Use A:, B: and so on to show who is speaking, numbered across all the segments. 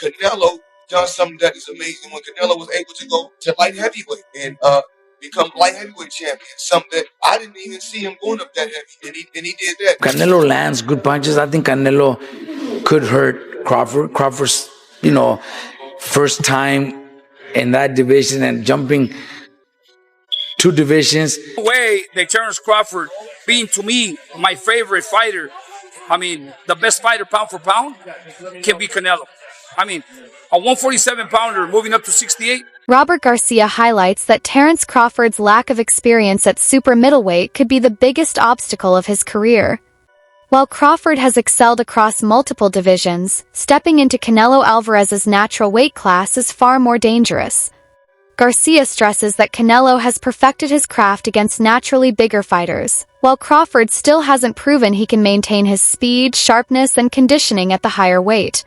A: Canelo done something that is amazing when Canelo was able to go to light heavyweight and become light heavyweight champion. Something that I didn't even see him going up that heavy, and he did that.
B: Canelo lands good punches. I think Canelo could hurt Crawford. Crawford's, first time in that division and jumping two divisions.
C: The way that Terence Crawford being, to me, my favorite fighter, the best fighter pound for pound, can be Canelo. A 147-pounder moving up to 68.
D: Robert Garcia highlights that Terence Crawford's lack of experience at super middleweight could be the biggest obstacle of his career. While Crawford has excelled across multiple divisions, stepping into Canelo Alvarez's natural weight class is far more dangerous. Garcia stresses that Canelo has perfected his craft against naturally bigger fighters, while Crawford still hasn't proven he can maintain his speed, sharpness, and conditioning at the higher weight.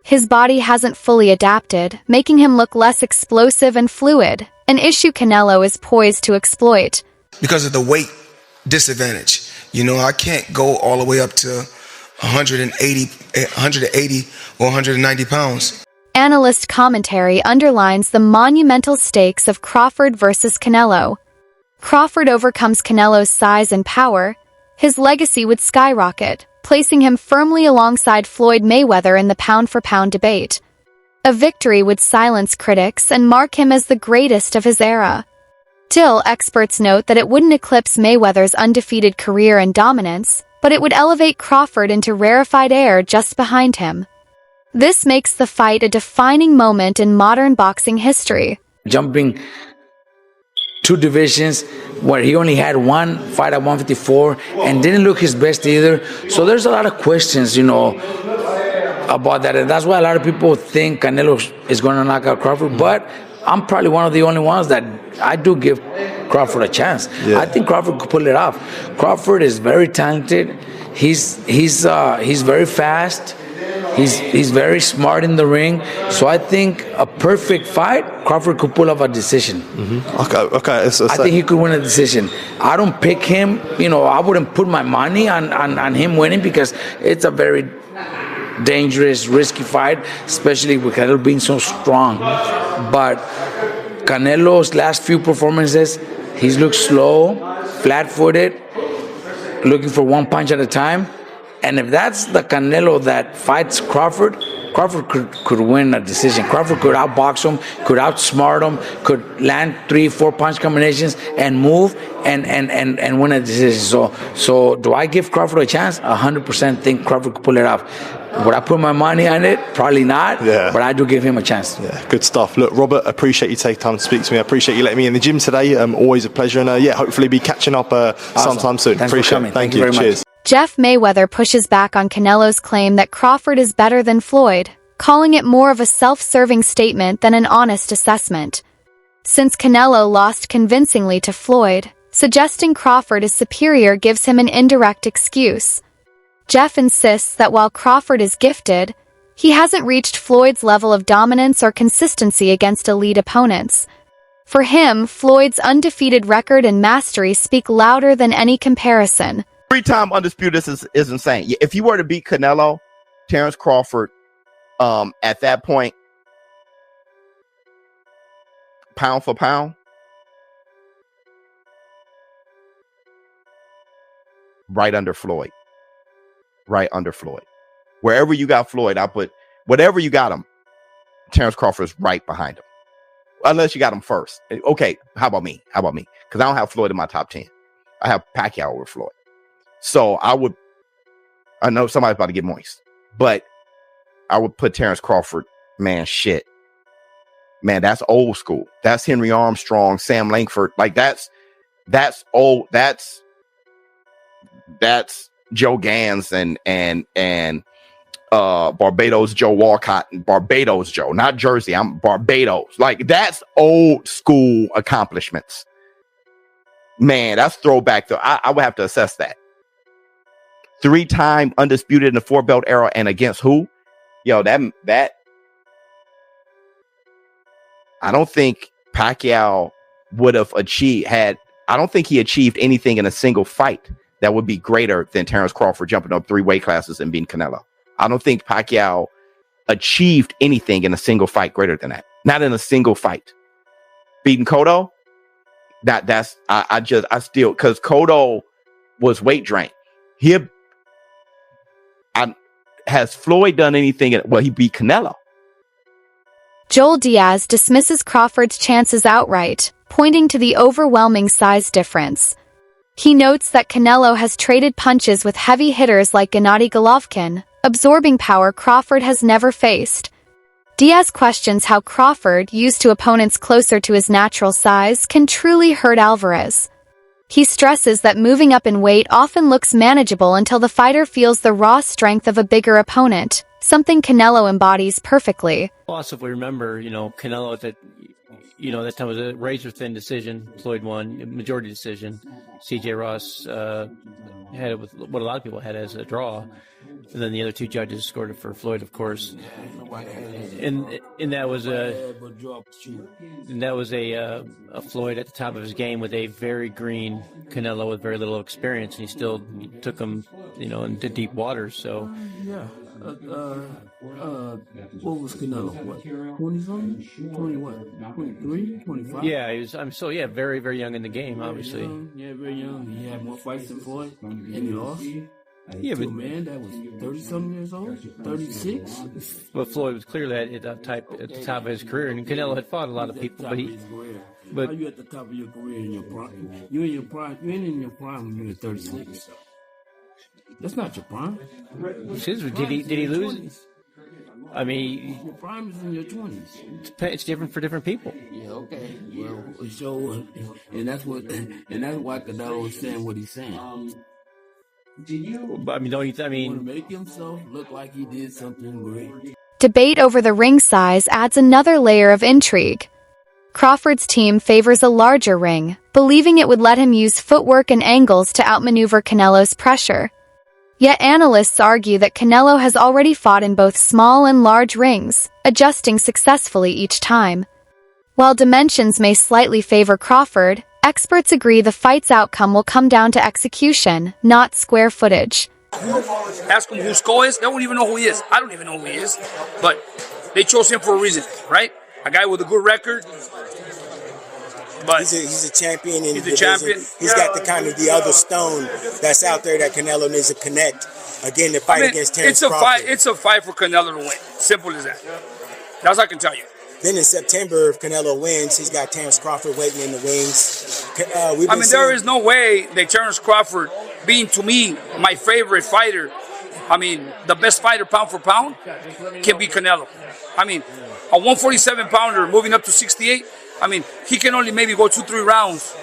D: His body hasn't fully adapted, making him look less explosive and fluid, an issue Canelo is poised to exploit.
E: Because of the weight disadvantage. I can't go all the way up to 180 or 190 pounds.
D: Analyst commentary underlines the monumental stakes of Crawford versus Canelo. Crawford overcomes Canelo's size and power, his legacy would skyrocket, placing him firmly alongside Floyd Mayweather in the pound-for-pound debate. A victory would silence critics and mark him as the greatest of his era. Still, experts note that it wouldn't eclipse Mayweather's undefeated career and dominance, but it would elevate Crawford into rarefied air just behind him. This makes the fight a defining moment in modern boxing history.
B: Jumping two divisions where he only had one fight at 154 and didn't look his best either. So there's a lot of questions, about that. And that's why a lot of people think Canelo is going to knock out Crawford. But I'm probably one of the only ones that I do give Crawford a chance. Yeah. I think Crawford could pull it off. Crawford is very talented. He's very fast. He's very smart in the ring. So I think a perfect fight, Crawford could pull off a decision.
F: Mm-hmm. Okay.
B: I think he could win a decision. I don't pick him. I wouldn't put my money on him winning because it's a very dangerous, risky fight, especially with Canelo being so strong. But Canelo's last few performances, he's looked slow, flat-footed, looking for one punch at a time. And if that's the Canelo that fights Crawford, Crawford could win a decision. Crawford could outbox him, could outsmart him, could land 3-4 punch combinations and move and win a decision. So do I give Crawford a chance? 100% think Crawford could pull it off. Would I put my money on it? Probably not. Yeah. But I do give him a chance.
F: Yeah, good stuff. Look, Robert, appreciate you taking time to speak to me. I appreciate you letting me in the gym today. Always a pleasure. And hopefully be catching up sometime soon.
B: Thanks
F: appreciate
B: for coming.
F: it. Thank you very
B: Cheers.
F: much.
D: Jeff Mayweather pushes back on Canelo's claim that Crawford is better than Floyd, calling it more of a self-serving statement than an honest assessment. Since Canelo lost convincingly to Floyd, suggesting Crawford is superior gives him an indirect excuse. Jeff insists that while Crawford is gifted, he hasn't reached Floyd's level of dominance or consistency against elite opponents. For him, Floyd's undefeated record and mastery speak louder than any comparison.
G: 3-time undisputed is insane. If you were to beat Canelo, Terence Crawford, at that point, pound for pound, right under Floyd. Wherever you got Floyd, I put whatever you got him, Terence Crawford is right behind him. Unless you got him first. Okay, how about me? Because I don't have Floyd in my top 10. I have Pacquiao over Floyd. So I know somebody's about to get moist, but I would put Terence Crawford, man, that's old school. That's Henry Armstrong, Sam Langford. Like that's old. That's Joe Gans and Barbados Joe Walcott and Barbados Joe, not Jersey. I'm Barbados. Like that's old school accomplishments. Man, that's throwback. I would have to assess that. 3-time undisputed in the 4-belt era and against who? Yo, that I don't think Pacquiao would have I don't think he achieved anything in a single fight that would be greater than Terence Crawford jumping up 3 weight classes and beating Canelo. I don't think Pacquiao achieved anything in a single fight greater than that. Not in a single fight. Beating Cotto, I still, because Cotto was weight drained. Has Floyd done anything? Well, he beat Canelo.
D: Joel Diaz dismisses Crawford's chances outright, pointing to the overwhelming size difference. He notes that Canelo has traded punches with heavy hitters like Gennady Golovkin, absorbing power Crawford has never faced. Diaz questions how Crawford, used to opponents closer to his natural size, can truly hurt Alvarez. He stresses that moving up in weight often looks manageable until the fighter feels the raw strength of a bigger opponent, something Canelo embodies perfectly.
H: Also, if we remember, Canelo that time was a razor-thin decision. Floyd won, majority decision. C.J. Ross had it with what a lot of people had as a draw. And then the other two judges scored it for Floyd, of course. And that was a Floyd at the top of his game with a very green Canelo with very little experience, and he still took him, into deep waters. So
I: yeah. What was Canelo? What, 20-something? 20 what? 23? 25?
H: Yeah, he was. Very, very young in the game, obviously.
I: Very young. He had more fights than Floyd, and he lost.
H: Yeah, but
I: a man that was 30-something years old, 36.
H: But Floyd was clearly at the top of his career, and Canelo had fought a lot of people. But
I: how you at the top of your career in your prime? You in your prime? You ain't in your prime when you're 36. That's not your prime.
H: Did he lose? I mean,
I: your prime is in your 20s.
H: It's different for different people.
I: Yeah, okay. Well, so, and that's why Canelo is saying what he's saying.
H: But want to
I: make himself look like he did something great.
D: Debate over the ring size adds another layer of intrigue. Crawford's team favors a larger ring, believing it would let him use footwork and angles to outmaneuver Canelo's pressure. Yet analysts argue that Canelo has already fought in both small and large rings, adjusting successfully each time. While dimensions may slightly favor Crawford, experts agree the fight's outcome will come down to execution, not square footage.
C: Ask him who Skull is, they won't even know who he is. I don't even know who he is, but they chose him for a reason, right? A guy with a good record. But
J: he's a champion.
C: He's a champion.
J: He's got the other stone that's out there that Canelo needs to connect. Again, to fight against Terence Crawford.
C: It's a fight for Canelo to win. Simple as that. That's what I can tell you.
J: Then in September, if Canelo wins, he's got Terence Crawford waiting in the wings.
C: There is no way that Terence Crawford, being to me my favorite fighter, the best fighter pound for pound, can beat Canelo. A 147-pounder moving up to 68, he can only maybe go 2-3 rounds,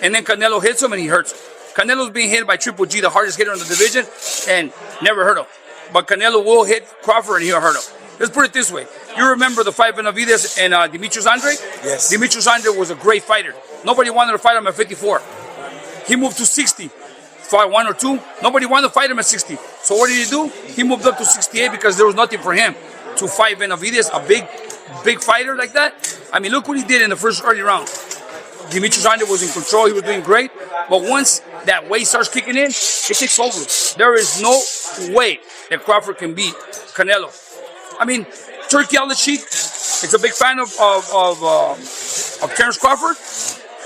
C: and then Canelo hits him and he hurts him. Canelo's being hit by Triple G, the hardest hitter in the division, and never hurt him. But Canelo will hit Crawford and he'll hurt him. Let's put it this way. You remember the fight Benavidez and Demetrius Andrade?
J: Yes.
C: Demetrius Andrade was a great fighter. Nobody wanted to fight him at 54. He moved to 60. Fought 1 or 2. Nobody wanted to fight him at 60. So what did he do? He moved up to 68 because there was nothing for him to fight Benavidez, a big fighter like that. Look what he did in the first early round. Demetrius Andrade was in control. He was doing great. But once that weight starts kicking in, it takes over. There is no way that Crawford can beat Canelo. Turkey on the cheek. It's a big fan of Terence Crawford.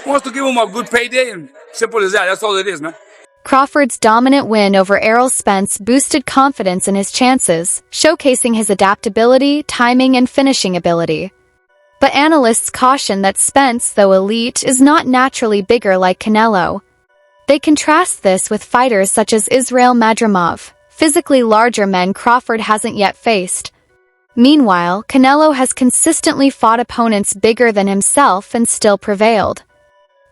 C: He wants to give him a good payday, and simple as that. That's all it is, man.
D: Crawford's dominant win over Errol Spence boosted confidence in his chances, showcasing his adaptability, timing, and finishing ability. But analysts caution that Spence, though elite, is not naturally bigger like Canelo. They contrast this with fighters such as Israel Madrimov, physically larger men Crawford hasn't yet faced. Meanwhile, Canelo has consistently fought opponents bigger than himself and still prevailed.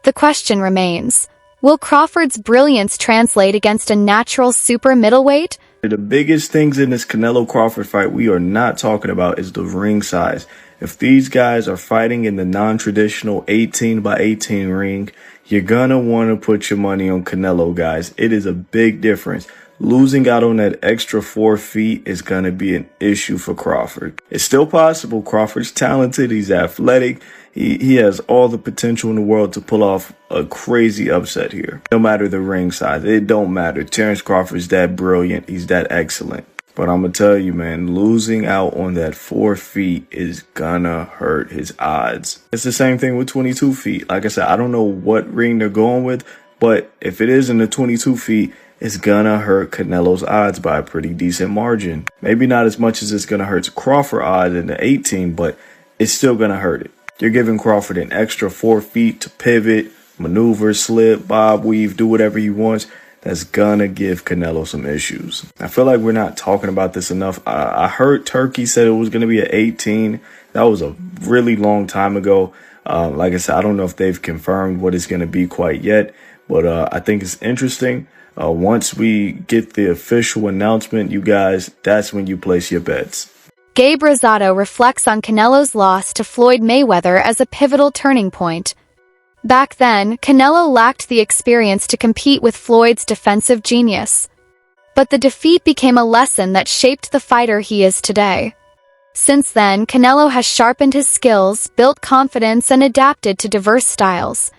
D: The question remains, will Crawford's brilliance translate against a natural super middleweight?
K: The biggest things in this Canelo-Crawford fight we are not talking about is the ring size. If these guys are fighting in the non-traditional 18 by 18 ring, you're gonna want to put your money on Canelo, guys. It is a big difference. Losing out on that extra 4 feet is going to be an issue for Crawford. It's still possible. Crawford's talented. He's athletic. He has all the potential in the world to pull off a crazy upset here. No matter the ring size, it don't matter. Terence Crawford's that brilliant. He's that excellent. But I'm going to tell you, man, losing out on that 4 feet is gonna hurt his odds. It's the same thing with 22 feet. Like I said, I don't know what ring they're going with, but if it is in the 22 feet, it's gonna hurt Canelo's odds by a pretty decent margin. Maybe not as much as it's gonna hurt Crawford odds in the 18, but it's still gonna hurt it. You're giving Crawford an extra 4 feet to pivot, maneuver, slip, bob, weave, do whatever he wants. That's gonna give Canelo some issues. I feel like we're not talking about this enough. I heard Turkey said it was gonna be an 18. That was a really long time ago. Like I said, I don't know if they've confirmed what it's gonna be quite yet, but I think it's interesting. Once we get the official announcement, you guys, that's when you place your bets.
D: Gabe Rosado reflects on Canelo's loss to Floyd Mayweather as a pivotal turning point. Back then, Canelo lacked the experience to compete with Floyd's defensive genius. But the defeat became a lesson that shaped the fighter he is today. Since then, Canelo has sharpened his skills, built confidence, and adapted to diverse styles.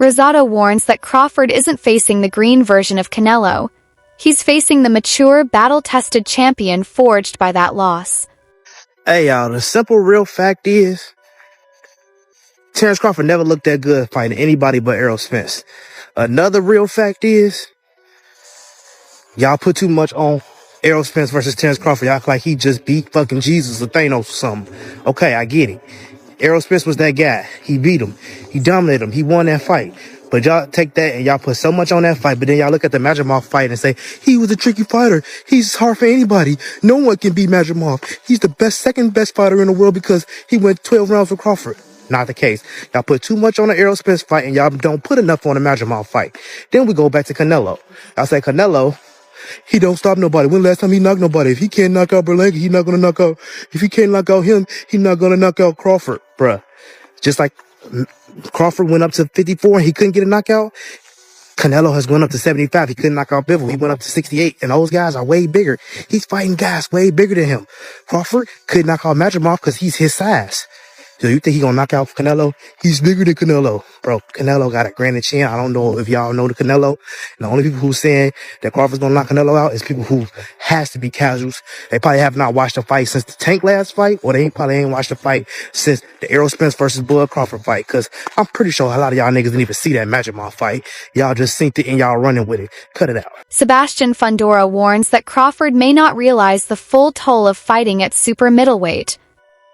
D: Rosado warns that Crawford isn't facing the green version of Canelo. He's facing the mature, battle-tested champion forged by that loss.
L: Hey, y'all, the simple real fact is, Terence Crawford never looked that good fighting anybody but Errol Spence. Another real fact is, y'all put too much on Errol Spence versus Terence Crawford. Y'all act like he just beat fucking Jesus or Thanos or something. Okay, I get it. Errol Spence was that guy. He beat him. He dominated him. He won that fight. But y'all take that and y'all put so much on that fight, but then y'all look at the Madrimov fight and say, he was a tricky fighter. He's hard for anybody. No one can beat Madrimov. He's the second best fighter in the world because he went 12 rounds with Crawford. Not the case. Y'all put too much on the Errol Spence fight and y'all don't put enough on the Madrimov fight. Then we go back to Canelo. I say Canelo, he don't stop nobody. When last time he knocked nobody? If he can't knock out Berlanga, he's not going to knock out. If he can't knock out him, he's not going to knock out Crawford, bruh. Just like Crawford went up to 54 and he couldn't get a knockout. Canelo has gone up to 75. He couldn't knock out Bivol. He went up to 68. And those guys are way bigger. He's fighting guys way bigger than him. Crawford couldn't knock out Madrimov because he's his size. So you think he gonna knock out Canelo? He's bigger than Canelo. Bro, Canelo got a granite chin. I don't know if y'all know the Canelo. And the only people who's saying that Crawford's gonna knock Canelo out is people who has to be casuals. They probably have not watched the fight since the Tank last fight, or they probably ain't watched the fight since the Errol Spence versus Bud Crawford fight. Cause I'm pretty sure a lot of y'all niggas didn't even see that Madrimov fight. Y'all just synced it and y'all running with it. Cut it out.
D: Sebastian Fundora warns that Crawford may not realize the full toll of fighting at super middleweight.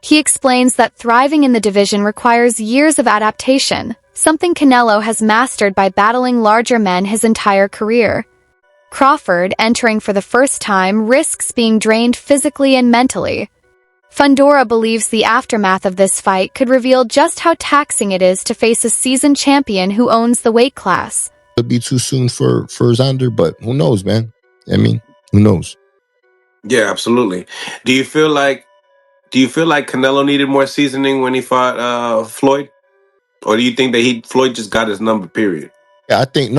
D: He explains that thriving in the division requires years of adaptation, something Canelo has mastered by battling larger men his entire career. Crawford, entering for the first time, risks being drained physically and mentally. Fundora believes the aftermath of this fight could reveal just how taxing it is to face a seasoned champion who owns the weight class.
M: It'd be too soon for Xander, but who knows, man? I mean, who knows?
N: Yeah, absolutely. Do you feel like Canelo needed more seasoning when he fought Floyd, or do you think that Floyd just got his number? Period.
M: Yeah, I think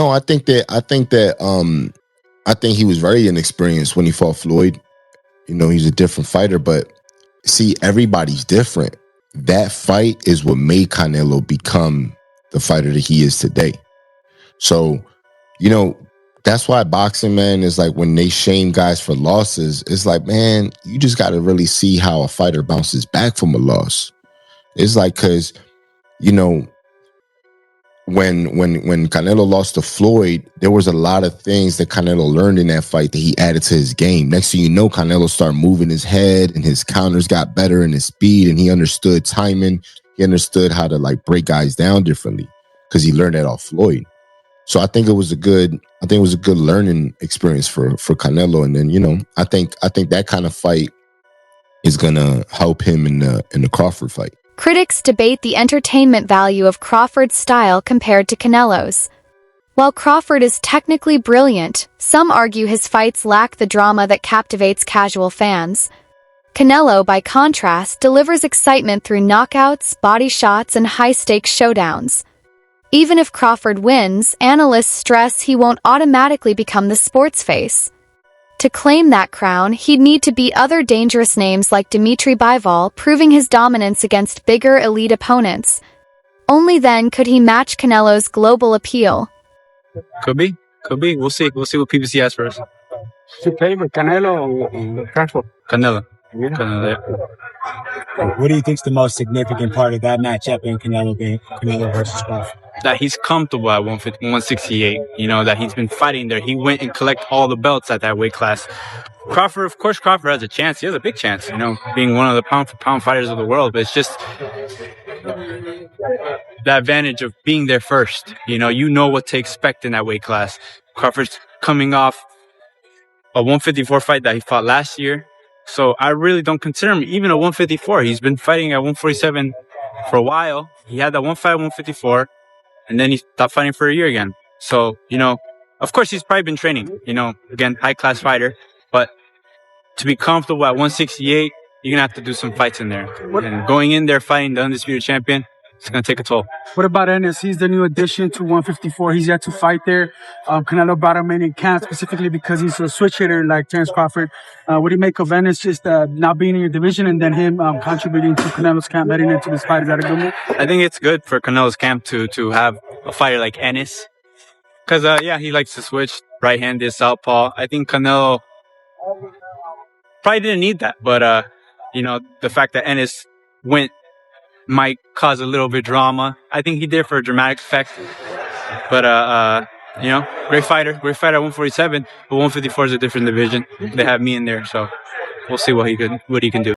M: he was very inexperienced when he fought Floyd. You know, he's a different fighter, but see, everybody's different. That fight is what made Canelo become the fighter that he is today. So, you know, that's why boxing, man, is like when they shame guys for losses, it's like, man, you just got to really see how a fighter bounces back from a loss. It's like, because, you know, when Canelo lost to Floyd, there was a lot of things that Canelo learned in that fight that he added to his game. Next thing you know, Canelo started moving his head and his counters got better and his speed, and he understood timing. He understood how to like break guys down differently because he learned that off Floyd. So I think it was a good learning experience for Canelo. And then, you know, I think that kind of fight is gonna help him in the Crawford fight.
D: Critics debate the entertainment value of Crawford's style compared to Canelo's. While Crawford is technically brilliant, some argue his fights lack the drama that captivates casual fans. Canelo, by contrast, delivers excitement through knockouts, body shots, and high-stakes showdowns. Even if Crawford wins, analysts stress he won't automatically become the sports face. To claim that crown, he'd need to beat other dangerous names like Dimitri Bivol, proving his dominance against bigger elite opponents. Only then could he match Canelo's global appeal.
O: Could be. We'll see. We'll see what PBC has for us. You play with Canelo or Crawford?
P: Canelo.
O: Yeah.
P: Canelo.
J: What do you think's the most significant part of that matchup in Canelo versus Crawford?
P: That he's comfortable at 168. You know, that he's been fighting there. He went and collect all the belts at that weight class. Crawford, of course, Crawford has a chance. He has a big chance, you know, being one of the pound-for-pound fighters of the world. But it's just the advantage of being there first. You know what to expect in that weight class. Crawford's coming off a 154 fight that he fought last year. So I really don't consider him even a 154. He's been fighting at 147 for a while. He had that one fight at 154, and then he stopped fighting for a year again. So, you know, of course, he's probably been training, you know, again, high-class fighter. But to be comfortable at 168, you're going to have to do some fights in there. And going in there fighting the undisputed champion, it's going to take a toll.
O: What about Ennis? He's the new addition to 154. He's yet to fight there. Canelo brought him in camp specifically because he's a switch hitter like Terence Crawford. What do you make of Ennis just not being in your division and then him contributing to Canelo's camp heading into this fight? Is that a good move?
P: I think it's good for Canelo's camp to have a fighter like Ennis. Because, yeah, he likes to switch right-handed, southpaw. I think Canelo probably didn't need that. But, you know, the fact that Ennis went might cause a little bit of drama. I think he did for a dramatic effect. But, you know, great fighter at 147. But 154 is a different division. They have me in there, so we'll see what he can do.